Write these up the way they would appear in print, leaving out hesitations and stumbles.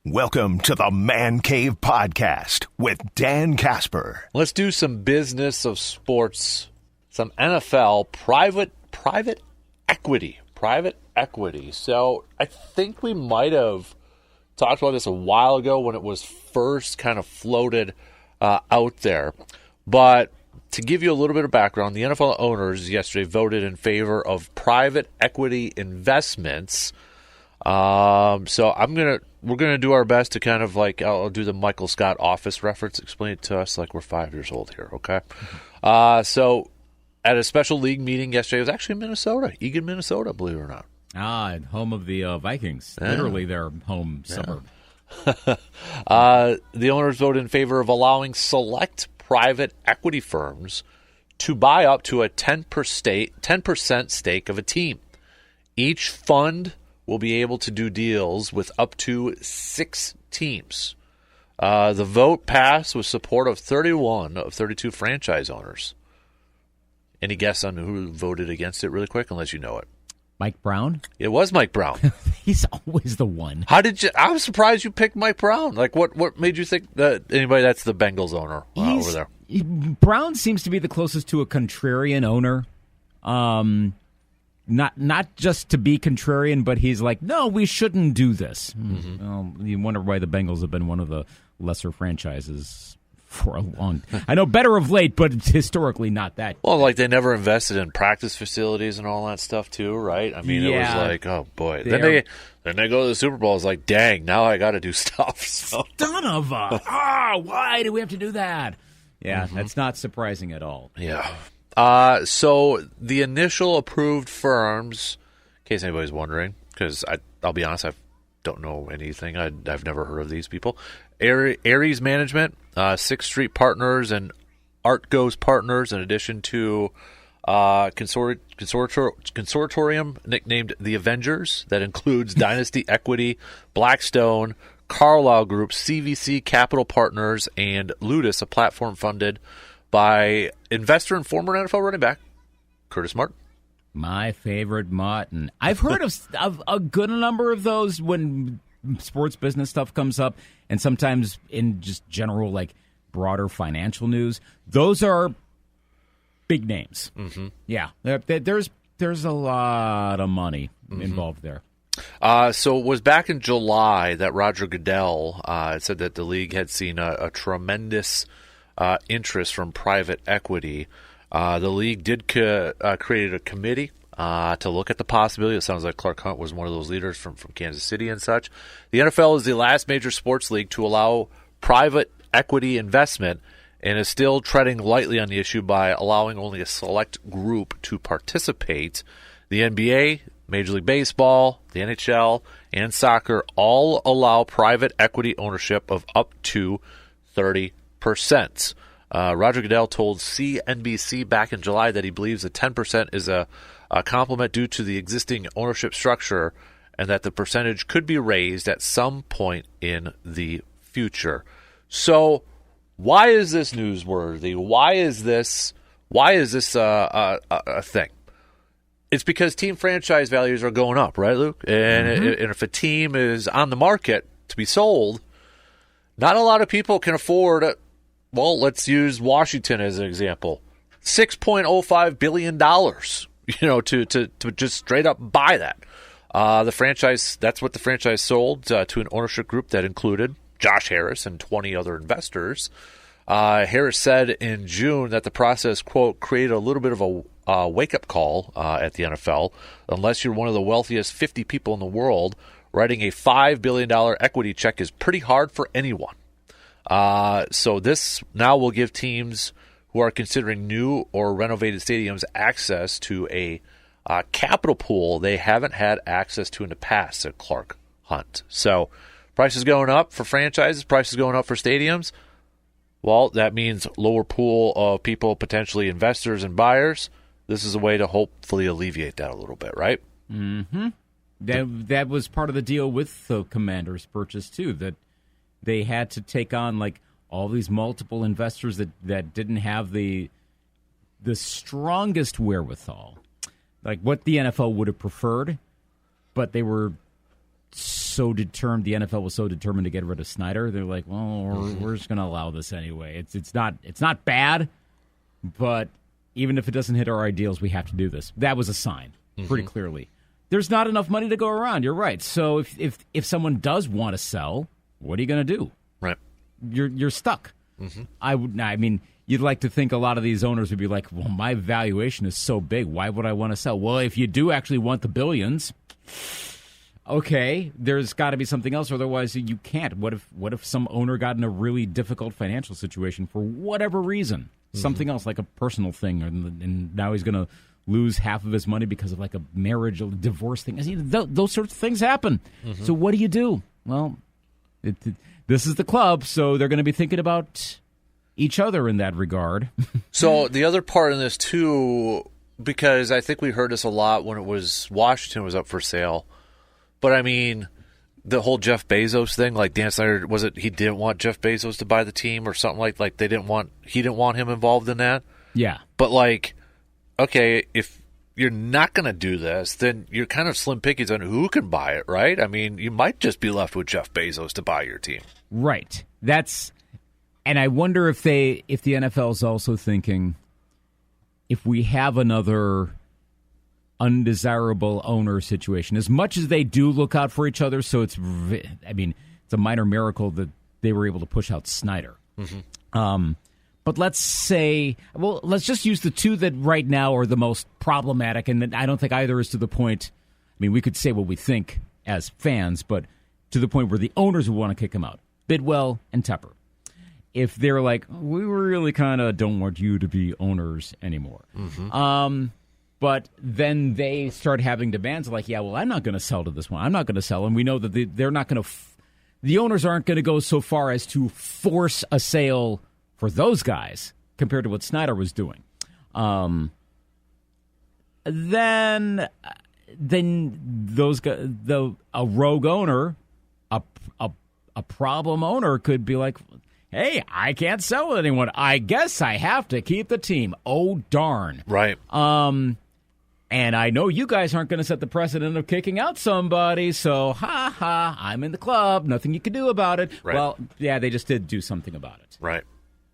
Welcome to the Man Cave Podcast with Dan Casper. Let's do some business of sports, some NFL private equity. So I think we might have talked about this a while ago when it was first kind of floated out there. But to give you a little bit of background, the NFL owners yesterday voted in favor of private equity investments. So we're gonna do our best to kind of like I'll do the Michael Scott Office reference, explain it to us like we're 5 years old here, okay? So at a special league meeting yesterday, it was actually in Minnesota, Eagan, Minnesota, believe it or not. Home of the Vikings, literally their home suburb. The owners voted in favor of allowing select private equity firms to buy up to a 10% stake of a team. Each fund will be able to do deals with up to 6 teams. The vote passed with support of 31 of 32 franchise owners. Any guess on who voted against it really quick, unless you know it? Mike Brown? It was Mike Brown. He's always the one. How did you? I was surprised you picked Mike Brown. Like, what made you think that anybody that's the Bengals owner over there? Brown seems to be the closest to a contrarian owner. Not just to be contrarian, but he's like, no, we shouldn't do this. Well, you wonder why the Bengals have been one of the lesser franchises for a long time. I know better of late, but historically not that. Well, like they never invested in practice facilities and all that stuff too, right? I mean, It was like, oh boy. Then they go to the Super Bowl. It's like, dang, now I got to do stuff. So. Son of a! Why do we have to do that? Yeah, that's not surprising at all. Yeah. So the initial approved firms, in case anybody's wondering, because I'll be honest, I don't know anything. I've never heard of these people. Ares Management, Sixth Street Partners, and Art Goes Partners, in addition to consortium nicknamed the Avengers, that includes Dynasty Equity, Blackstone, Carlyle Group, CVC Capital Partners, and Ludus, a platform funded by investor and former NFL running back Curtis Martin. My favorite Martin. I've heard of a good number of those when sports business stuff comes up, and sometimes in just general, like, broader financial news. Those are big names. Mm-hmm. Yeah, there's a lot of money involved there. So it was back in July that Roger Goodell said that the league had seen a tremendous interest from private equity. The league did create a committee to look at the possibility. It sounds like Clark Hunt was one of those leaders from Kansas City and such. The NFL is the last major sports league to allow private equity investment and is still treading lightly on the issue by allowing only a select group to participate. The NBA, Major League Baseball, the NHL, and soccer all allow private equity ownership of up to 30%. Roger Goodell told CNBC back in July that he believes that 10% is a compliment due to the existing ownership structure and that the percentage could be raised at some point in the future. So why is this newsworthy? Why is this a thing? It's because team franchise values are going up, right, Luke? And if a team is on the market to be sold, not a lot of people can afford it. Well, let's use Washington as an example. $6.05 billion, to just straight up buy that. The franchise, that's what the franchise sold to an ownership group that included Josh Harris and 20 other investors. Harris said in June that the process, quote, created a little bit of a wake-up call at the NFL. Unless you're one of the wealthiest 50 people in the world, writing a $5 billion equity check is pretty hard for anyone. So this now will give teams who are considering new or renovated stadiums access to a capital pool they haven't had access to in the past, said Clark Hunt. So prices going up for franchises, prices going up for stadiums. Well, that means lower pool of people, potentially investors and buyers. This is a way to hopefully alleviate that a little bit, right? Mm-hmm. That was part of the deal with the Commanders' purchase, too, that they had to take on, like, all these multiple investors that didn't have the strongest wherewithal, like what the NFL would have preferred, but they were so determined, the NFL was so determined to get rid of Snyder, they're like, well, we're just going to allow this anyway. It's not bad, but even if it doesn't hit our ideals, we have to do this. That was a sign, pretty clearly. There's not enough money to go around. You're right. So if someone does want to sell, what are you going to do? Right. You're stuck. I mean, you'd like to think a lot of these owners would be like, well, my valuation is so big. Why would I want to sell? Well, if you do actually want the billions, okay, there's got to be something else. Otherwise, you can't. What if some owner got in a really difficult financial situation for whatever reason? Something else, like a personal thing, and now he's going to lose half of his money because of like a marriage or divorce thing. Those sorts of things happen. So what do you do? Well, this is the club, so they're going to be thinking about each other in that regard. So the other part in this, too, because I think we heard this a lot when it was Washington was up for sale, but I mean, the whole Jeff Bezos thing, like Dan Snyder, he didn't want Jeff Bezos to buy the team or something like he didn't want him involved in that? Yeah. But like, okay, if you're not going to do this, then you're kind of slim pickings on who can buy it, right? I mean, you might just be left with Jeff Bezos to buy your team. Right. And I wonder if the NFL is also thinking, if we have another undesirable owner situation, as much as they do look out for each other, so it's a minor miracle that they were able to push out Snyder. But let's just use the two that right now are the most problematic, and I don't think either is to the point. I mean, we could say what we think as fans, but to the point where the owners would want to kick him out. Bidwell and Tepper. If they're like, we really kind of don't want you to be owners anymore. But then they start having demands like, yeah, well, I'm not going to sell to this one. I'm not going to sell. And we know that they're not going to, the owners aren't going to go so far as to force a sale for those guys compared to what Snyder was doing. Then those guys, a rogue owner, a problem owner could be like, hey, I can't sell to anyone. I guess I have to keep the team. Oh, darn. Right. And I know you guys aren't going to set the precedent of kicking out somebody, so I'm in the club. Nothing you can do about it. Right. Well, yeah, they just did do something about it. Right.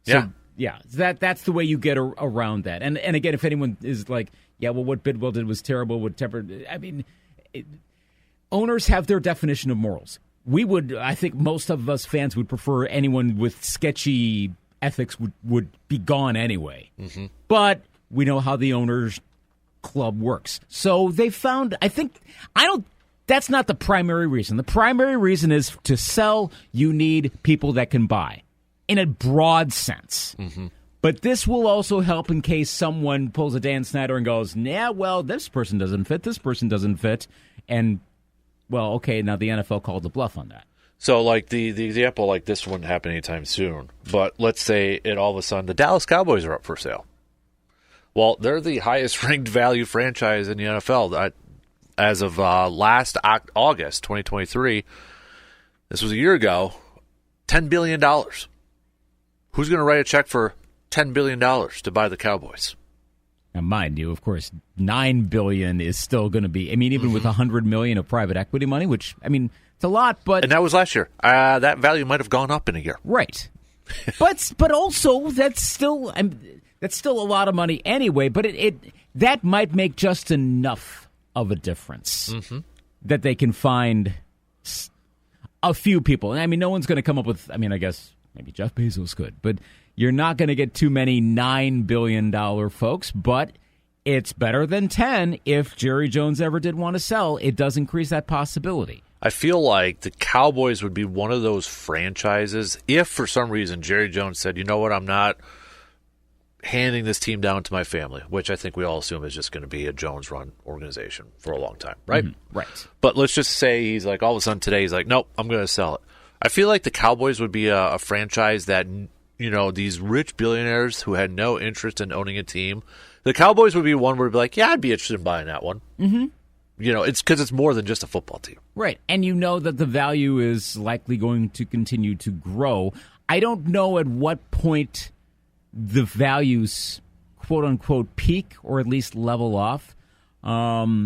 So, yeah. That's the way you get around that. And again, if anyone is like, yeah, well, what Bidwell did was terrible, what Tepper, I mean, owners have their definition of morals. I think most of us fans would prefer anyone with sketchy ethics would be gone anyway. But we know how the owners club works. So they found, that's not the primary reason. The primary reason is to sell, you need people that can buy in a broad sense. But this will also help in case someone pulls a Dan Snyder and goes, nah, well, this person doesn't fit, this person doesn't fit. And, well, okay, now the NFL called the bluff on that. So, like, the example, like, this wouldn't happen anytime soon. But let's say all of a sudden the Dallas Cowboys are up for sale. Well, they're the highest-ranked value franchise in the NFL. As of last August 2023, this was a year ago, $10 billion. Who's going to write a check for $10 billion to buy the Cowboys? Now, mind you, of course, $9 billion is still going to be, I mean, even with $100 million of private equity money, which, I mean, it's a lot, but... And that was last year. That value might have gone up in a year. Right. but also, that's still a lot of money anyway, but that might make just enough of a difference that they can find a few people. And I mean, no one's going to come up with, I mean, I guess maybe Jeff Bezos could, but you're not going to get too many $9 billion folks, but it's better than 10 if Jerry Jones ever did want to sell. It does increase that possibility. I feel like the Cowboys would be one of those franchises if for some reason Jerry Jones said, you know what, I'm not handing this team down to my family, which I think we all assume is just going to be a Jones-run organization for a long time, right? Right. But let's just say he's like, all of a sudden today, he's like, nope, I'm going to sell it. I feel like the Cowboys would be a franchise that, you know, these rich billionaires who had no interest in owning a team, the Cowboys would be one where it'd be like, yeah, I'd be interested in buying that one. You know, it's because it's more than just a football team. Right. And you know that the value is likely going to continue to grow. I don't know at what point the values, quote unquote, peak or at least level off. I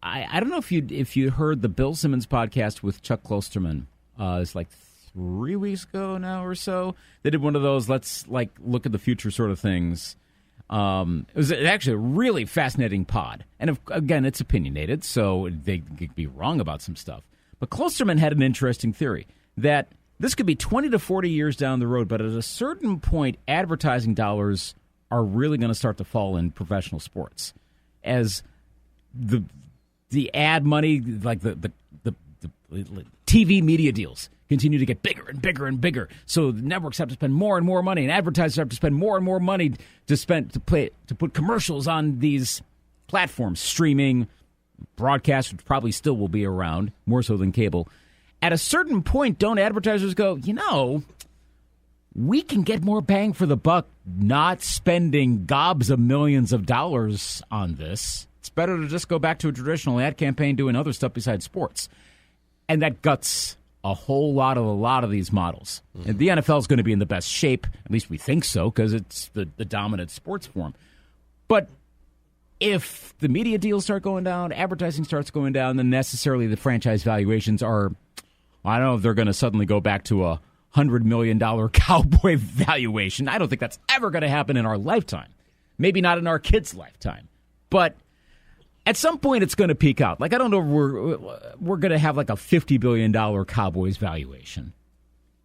I don't know if you heard the Bill Simmons podcast with Chuck Klosterman. It's like 3 weeks ago now or so. They did one of those let's like look at the future sort of things. It was actually a really fascinating pod. And again, it's opinionated, so they could be wrong about some stuff. But Klosterman had an interesting theory that this could be 20 to 40 years down the road, but at a certain point, advertising dollars are really going to start to fall in professional sports. As the ad money, like the TV media deals, continue to get bigger and bigger and bigger. So the networks have to spend more and more money, and advertisers have to spend more and more money to put commercials on these platforms, streaming, broadcast, which probably still will be around, more so than cable. At a certain point, don't advertisers go, we can get more bang for the buck not spending gobs of millions of dollars on this. It's better to just go back to a traditional ad campaign doing other stuff besides sports. And that guts a lot of these models. Mm-hmm. And the NFL is going to be in the best shape, at least we think so, because it's the dominant sports form. But if the media deals start going down, advertising starts going down, then necessarily the franchise valuations are, I don't know if they're going to suddenly go back to a $100 million Cowboy valuation. I don't think that's ever going to happen in our lifetime. Maybe not in our kids' lifetime. But at some point, it's going to peak out. Like, I don't know if we're going to have like a $50 billion Cowboys valuation.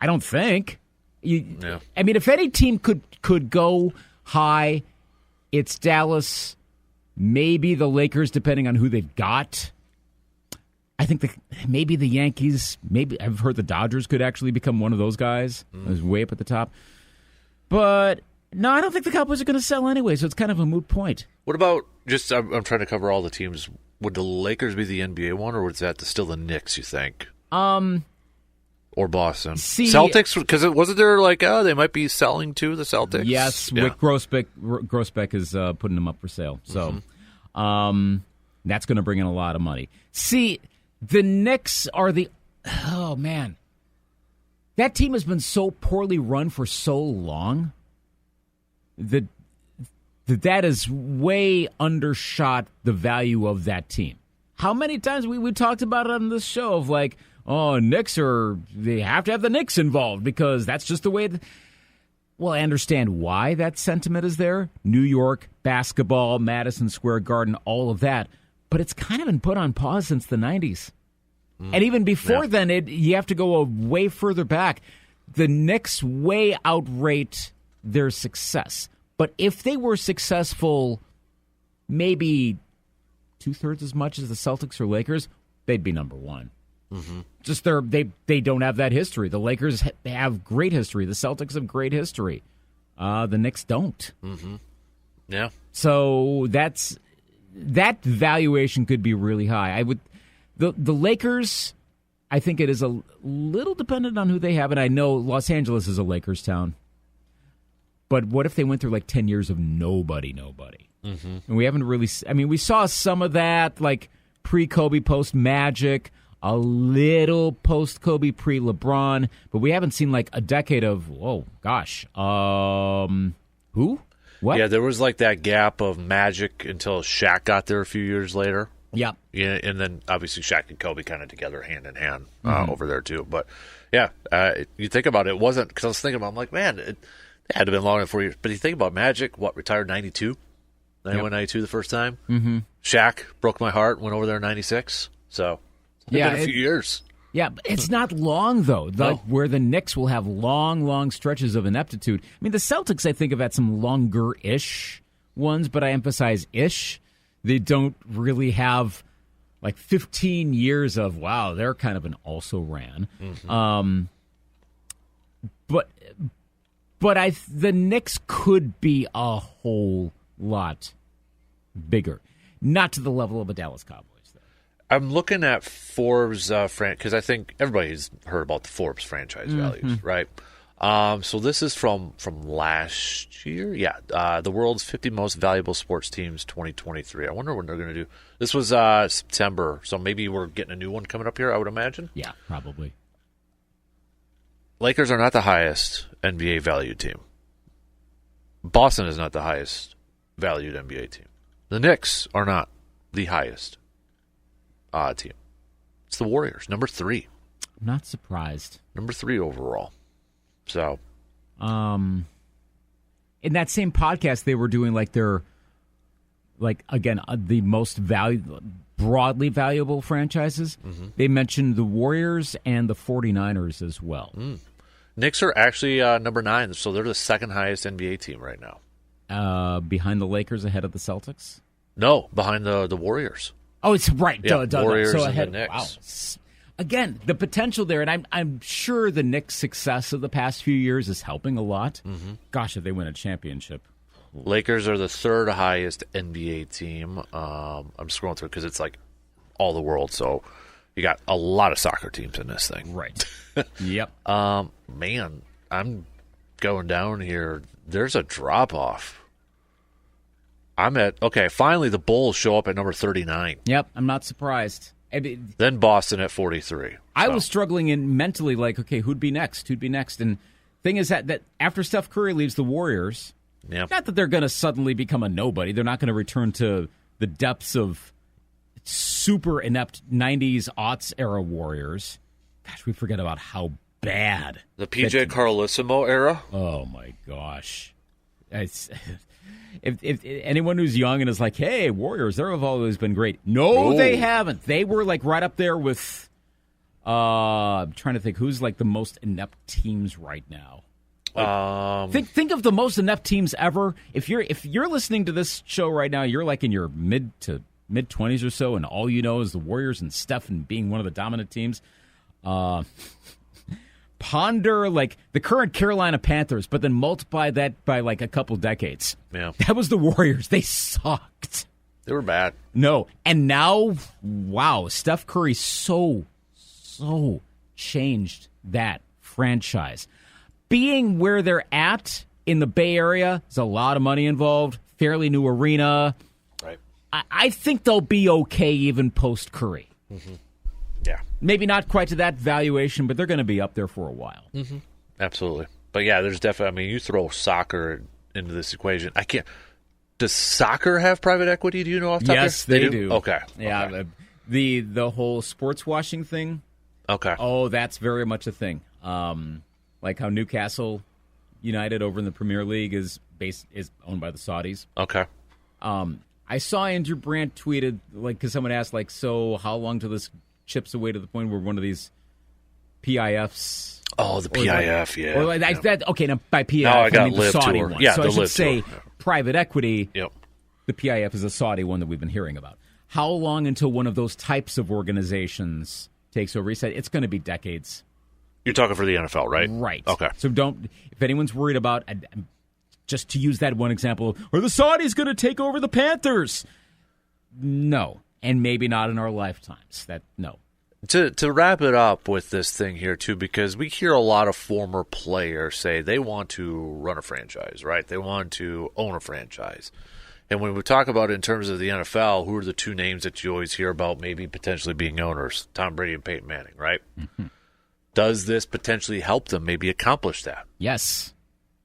I don't think. I mean, if any team could go high, it's Dallas, maybe the Lakers, depending on who they've got. I think maybe the Yankees, maybe I've heard the Dodgers could actually become one of those guys. Is way up at the top. But no, I don't think the Cowboys are going to sell anyway, so it's kind of a moot point. What about I'm trying to cover all the teams. Would the Lakers be the NBA one, or was that still the Knicks, you think? Or Boston? Celtics? Because wasn't there they might be selling to the Celtics? Yes, yeah. With Grossbeck is putting them up for sale. So that's going to bring in a lot of money. See, the Knicks are oh, man. That team has been so poorly run for so long that has way undershot the value of that team. How many times we talked about it on this show of Knicks they have to have the Knicks involved because that's just the way. Well, I understand why that sentiment is there. New York, basketball, Madison Square Garden, all of that. But it's kind of been put on pause since the 90s. And even before then, you have to go way further back. The Knicks way outrate their success. But if they were successful maybe 2/3 as much as the Celtics or Lakers, they'd be number one. Mm-hmm. Just they don't have that history. The Lakers have great history. The Celtics have great history. The Knicks don't. Mm-hmm. Yeah. So that valuation could be really high. The Lakers, I think it is a little dependent on who they have, and I know Los Angeles is a Lakers town. But what if they went through 10 years of nobody? Mm-hmm. And we haven't really. I mean, we saw some of that pre-Kobe, post-Magic, a little post-Kobe, pre-LeBron, but we haven't seen a decade of who? What? Yeah, there was that gap of Magic until Shaq got there a few years later. Yep. Yeah, and then obviously Shaq and Kobe kind of together hand in hand over there too. But yeah, you think about it, wasn't because I was thinking about. I'm like, man, it had to have been longer than 4 years. But you think about Magic, retired 92, 91, 92 the first time. Mm-hmm. Shaq broke my heart, went over there in 96. So it's been a few years. Yeah, but it's not long, though, where the Knicks will have long stretches of ineptitude. I mean, the Celtics, I think, have had some longer-ish ones, but I emphasize ish. They don't really have 15 years of, wow, they're kind of an also-ran. Mm-hmm. But the Knicks could be a whole lot bigger. Not to the level of a Dallas Cowboys. I'm looking at Forbes, because I think everybody's heard about the Forbes franchise values, right? So this is from last year. Yeah, the world's 50 most valuable sports teams 2023. I wonder what they're going to do. This was September, so maybe we're getting a new one coming up here, I would imagine. Yeah, probably. Lakers are not the highest NBA valued team. Boston is not the highest valued NBA team. The Knicks are not the highest team. It's the Warriors, number 3. I'm not surprised. Number 3 overall. So, in that same podcast, they were doing like their, like again, the most broadly valuable franchises. Mm-hmm. They mentioned the Warriors and the 49ers as well. Knicks are actually number 9, so they're the second highest NBA team right now. Behind the Lakers, ahead of the Celtics? No, behind the Warriors. Oh, it's right. Yeah, Warriors so and ahead. the Knicks. Wow. Again, the potential there, and I'm sure the Knicks' success of the past few years is helping a lot. Mm-hmm. Gosh, if they win a championship. Lakers are the third highest NBA team. I'm scrolling through because it's like all the world, so you got a lot of soccer teams in this thing. Right. Yep. Man, I'm going down here. There's a drop-off. Finally the Bulls show up at number 39. Yep, I'm not surprised. Then Boston at 43. I was struggling in mentally, like, okay, who'd be next? And thing is that after Steph Curry leaves the Warriors, not that they're going to suddenly become a nobody. They're not going to return to the depths of super inept 90s aughts era Warriors. Gosh, we forget about how bad. The PJ Carlissimo era? Oh, my gosh. If anyone who's young and is like, hey, Warriors, they've always been great. No, they haven't. They were like right up there with, I'm trying to think, who's like the most inept teams right now. Think of the most inept teams ever. If you're listening to this show right now, you're like in your mid 20s or so, and all you know is the Warriors and Steph and being one of the dominant teams. Ponder like the current Carolina Panthers, but then multiply that by like a couple decades. Yeah, that was the Warriors. They sucked. They were bad. No, and now, wow, Steph Curry so changed that franchise. Being where they're at in the Bay Area, there's a lot of money involved. Fairly new arena. Right. I think they'll be okay even post Curry. Mm-hmm. Yeah. Maybe not quite to that valuation, but they're going to be up there for a while. Mm-hmm. Absolutely. But yeah, there's definitely, I mean, you throw soccer into this equation. I can't. Does soccer have private equity? Do you know off the top of your Yes, they do. Okay. Yeah. Okay. The whole sports washing thing. Okay. Oh, that's very much a thing. Like how Newcastle United over in the Premier League is owned by the Saudis. Okay. I saw Andrew Brandt tweeted, like, because someone asked, like, so how long till this chips away to the point where one of these PIFs. Oh, the PIF, yeah. Or like that. Okay, now by PIF, no, I mean the Saudi one. Yeah, so the I should Live say Tour. private equity. Yep. The PIF is a Saudi one that we've been hearing about. How long until one of those types of organizations takes over? He said it's going to be decades. You're talking for the NFL, right? Right. Okay. So if anyone's worried about, just to use that one example, are the Saudis going to take over the Panthers? No. And maybe not in our lifetimes. No. To wrap it up with this thing here, too, because we hear a lot of former players say they want to run a franchise, right? They want to own a franchise. And when we talk about it in terms of the NFL, who are the two names that you always hear about maybe potentially being owners? Tom Brady and Peyton Manning, right? Mm-hmm. Does this potentially help them maybe accomplish that? Yes,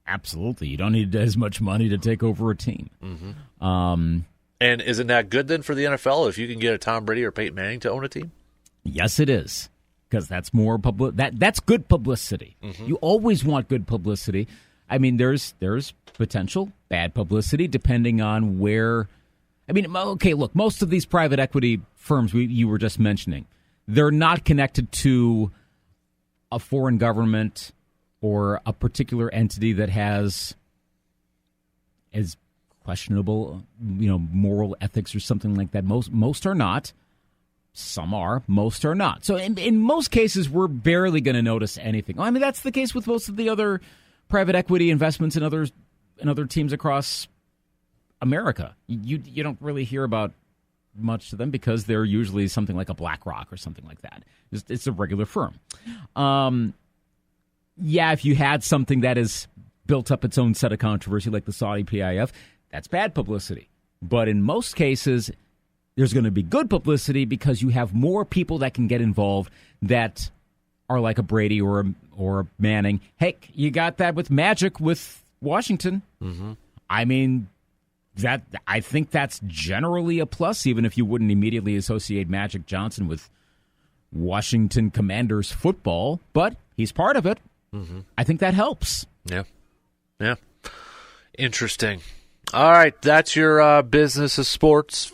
absolutely. You don't need as much money to take over a team. Mm-hmm. And isn't that good then for the NFL if you can get a Tom Brady or Peyton Manning to own a team? Yes, it is, because that's more that's good publicity. Mm-hmm. You always want good publicity. I mean, there's potential bad publicity depending on where. I mean, okay, look, most of these private equity firms you were just mentioning, they're not connected to a foreign government or a particular entity that has as questionable, moral ethics or something like that. Most are not. Some are. Most are not. So in most cases, we're barely going to notice anything. I mean, that's the case with most of the other private equity investments in other teams across America. You don't really hear about much to them because they're usually something like a BlackRock or something like that. It's a regular firm. If you had something that has built up its own set of controversy like the Saudi PIF, that's bad publicity. But in most cases, there's going to be good publicity because you have more people that can get involved that are like a Brady or a Manning. Heck, you got that with Magic with Washington. Mm-hmm. I mean, I think that's generally a plus, even if you wouldn't immediately associate Magic Johnson with Washington Commanders football. But he's part of it. Mm-hmm. I think that helps. Yeah. Interesting. All right, that's your business of sports